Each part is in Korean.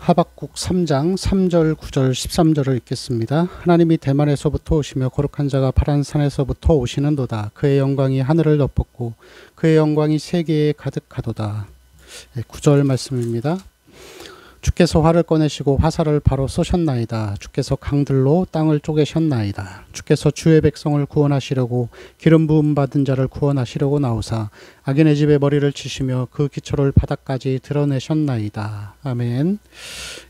하박국 3장 3절, 9절, 13절을 읽겠습니다. 하나님이 대만에서부터 오시며 거룩한 자가 파란 산에서부터 오시는도다. 그의 영광이 하늘을 덮었고 그의 영광이 세계에 가득하도다. 9절 말씀입니다. 주께서 활을 꺼내시고 화살을 바로 쏘셨나이다. 주께서 강들로 땅을 쪼개셨나이다. 주께서 주의 백성을 구원하시려고 기름 부음 받은 자를 구원하시려고 나오사 악인의 집에 머리를 치시며 그 기초를 바닥까지 드러내셨나이다. 아멘.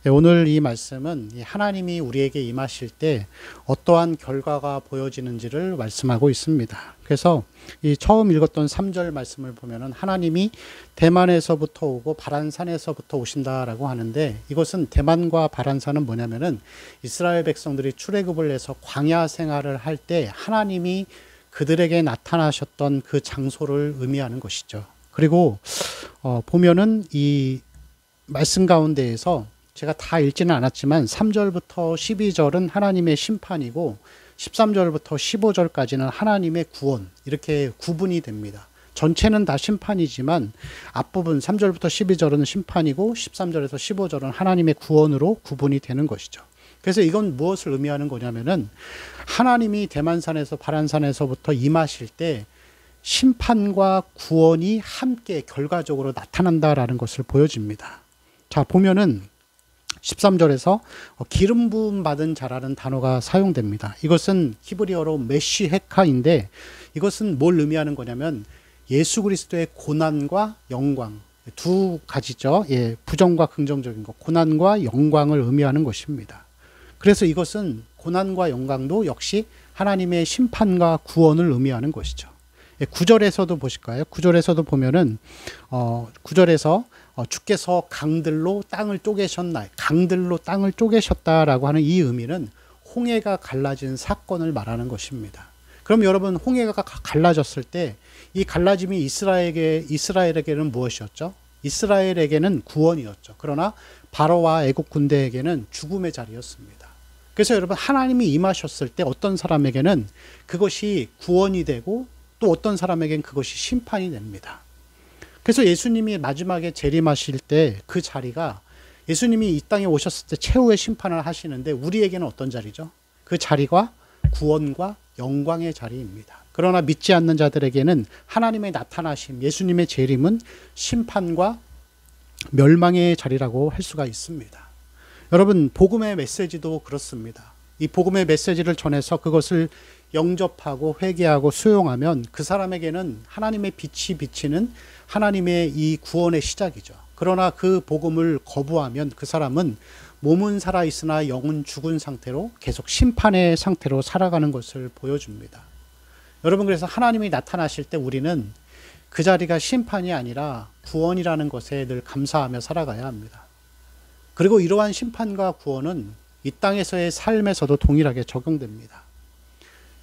오늘 이 말씀은 하나님이 우리에게 임하실 때 어떠한 결과가 보여지는지를 말씀하고 있습니다. 그래서 이 처음 읽었던 3절 말씀을 보면은 하나님이 대만에서부터 오고 바란산에서부터 오신다라고 하는데, 이것은 대만과 바란산은 뭐냐면은 이스라엘 백성들이 출애굽을 해서 광야 생활을 할 때 하나님이 그들에게 나타나셨던 그 장소를 의미하는 것이죠. 그리고 보면은 이 말씀 가운데에서 제가 다 읽지는 않았지만 3절부터 12절은 하나님의 심판이고 13절부터 15절까지는 하나님의 구원, 이렇게 구분이 됩니다. 전체는 다 심판이지만 앞부분 3절부터 12절은 심판이고 13절에서 15절은 하나님의 구원으로 구분이 되는 것이죠. 그래서 이건 무엇을 의미하는 거냐면은 하나님이 대만산에서 바란산에서부터 임하실 때 심판과 구원이 함께 결과적으로 나타난다라는 것을 보여줍니다. 자, 보면은 13절에서 기름 부음 받은 자라는 단어가 사용됩니다. 이것은 히브리어로 메시헤카인데, 이것은 뭘 의미하는 거냐면 예수 그리스도의 고난과 영광, 두 가지죠. 예, 부정과 긍정적인 것, 고난과 영광을 의미하는 것입니다. 그래서 이것은 고난과 영광도 역시 하나님의 심판과 구원을 의미하는 것이죠. 9절에서도 보실까요? 9절에서도 보면은 9절에서 주께서 강들로 땅을 쪼개셨나이, 강들로 땅을 쪼개셨다라고 하는 이 의미는 홍해가 갈라진 사건을 말하는 것입니다. 그럼 여러분, 홍해가 갈라졌을 때 이 갈라짐이 이스라엘에게는 무엇이었죠? 이스라엘에게는 구원이었죠. 그러나 바로와 애국 군대에게는 죽음의 자리였습니다. 그래서 여러분, 하나님이 임하셨을 때 어떤 사람에게는 그것이 구원이 되고 또 어떤 사람에게는 그것이 심판이 됩니다. 그래서 예수님이 마지막에 재림하실 때 그 자리가, 예수님이 이 땅에 오셨을 때 최후의 심판을 하시는데 우리에게는 어떤 자리죠? 그 자리가 구원과 영광의 자리입니다. 그러나 믿지 않는 자들에게는 하나님의 나타나심, 예수님의 재림은 심판과 멸망의 자리라고 할 수가 있습니다. 여러분, 복음의 메시지도 그렇습니다. 이 복음의 메시지를 전해서 그것을 영접하고 회개하고 수용하면 그 사람에게는 하나님의 빛이 비치는 하나님의 이 구원의 시작이죠. 그러나 그 복음을 거부하면 그 사람은 몸은 살아있으나 영은 죽은 상태로 계속 심판의 상태로 살아가는 것을 보여줍니다. 여러분, 그래서 하나님이 나타나실 때 우리는 그 자리가 심판이 아니라 구원이라는 것에 늘 감사하며 살아가야 합니다. 그리고 이러한 심판과 구원은 이 땅에서의 삶에서도 동일하게 적용됩니다.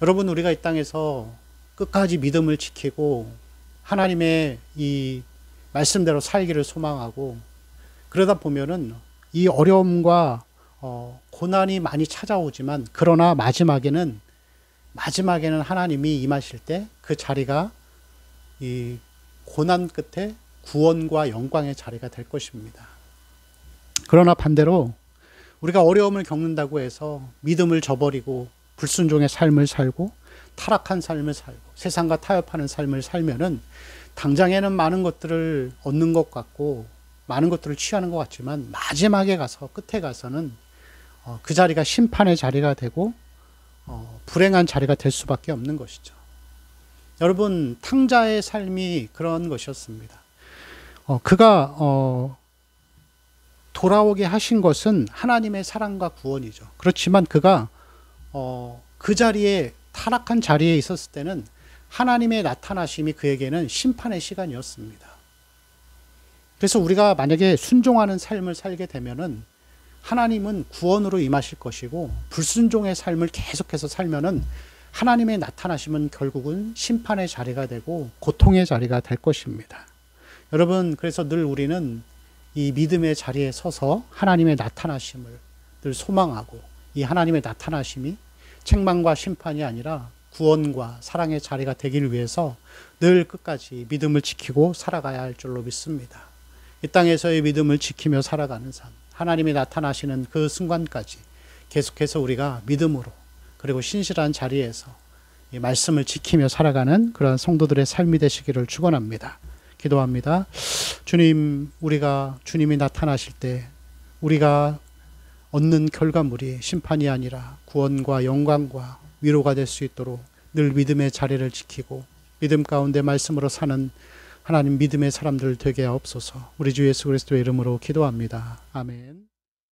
여러분, 우리가 이 땅에서 끝까지 믿음을 지키고 하나님의 이 말씀대로 살기를 소망하고 그러다 보면은 이 어려움과 고난이 많이 찾아오지만, 그러나 마지막에는 하나님이 임하실 때 그 자리가 이 고난 끝에 구원과 영광의 자리가 될 것입니다. 그러나 반대로 우리가 어려움을 겪는다고 해서 믿음을 저버리고 불순종의 삶을 살고 타락한 삶을 살고 세상과 타협하는 삶을 살면은 당장에는 많은 것들을 얻는 것 같고 많은 것들을 취하는 것 같지만 마지막에 가서, 끝에 가서는 그 자리가 심판의 자리가 되고 불행한 자리가 될 수밖에 없는 것이죠. 여러분, 탕자의 삶이 그런 것이었습니다. 그가 돌아오게 하신 것은 하나님의 사랑과 구원이죠. 그렇지만 그가 그 자리에, 타락한 자리에 있었을 때는 하나님의 나타나심이 그에게는 심판의 시간이었습니다. 그래서 우리가 만약에 순종하는 삶을 살게 되면은 하나님은 구원으로 임하실 것이고, 불순종의 삶을 계속해서 살면은 하나님의 나타나심은 결국은 심판의 자리가 되고 고통의 자리가 될 것입니다. 여러분, 그래서 늘 우리는 이 믿음의 자리에 서서 하나님의 나타나심을 늘 소망하고, 이 하나님의 나타나심이 책망과 심판이 아니라 구원과 사랑의 자리가 되기를 위해서 늘 끝까지 믿음을 지키고 살아가야 할 줄로 믿습니다. 이 땅에서의 믿음을 지키며 살아가는 삶, 하나님이 나타나시는 그 순간까지 계속해서 우리가 믿음으로 그리고 신실한 자리에서 이 말씀을 지키며 살아가는 그런 성도들의 삶이 되시기를 축원합니다. 기도합니다. 주님, 우리가 주님이 나타나실 때 우리가 얻는 결과물이 심판이 아니라 구원과 영광과 위로가 될 수 있도록 늘 믿음의 자리를 지키고 믿음 가운데 말씀으로 사는 하나님 믿음의 사람들 되게 하옵소서. 우리 주 예수 그리스도의 이름으로 기도합니다. 아멘.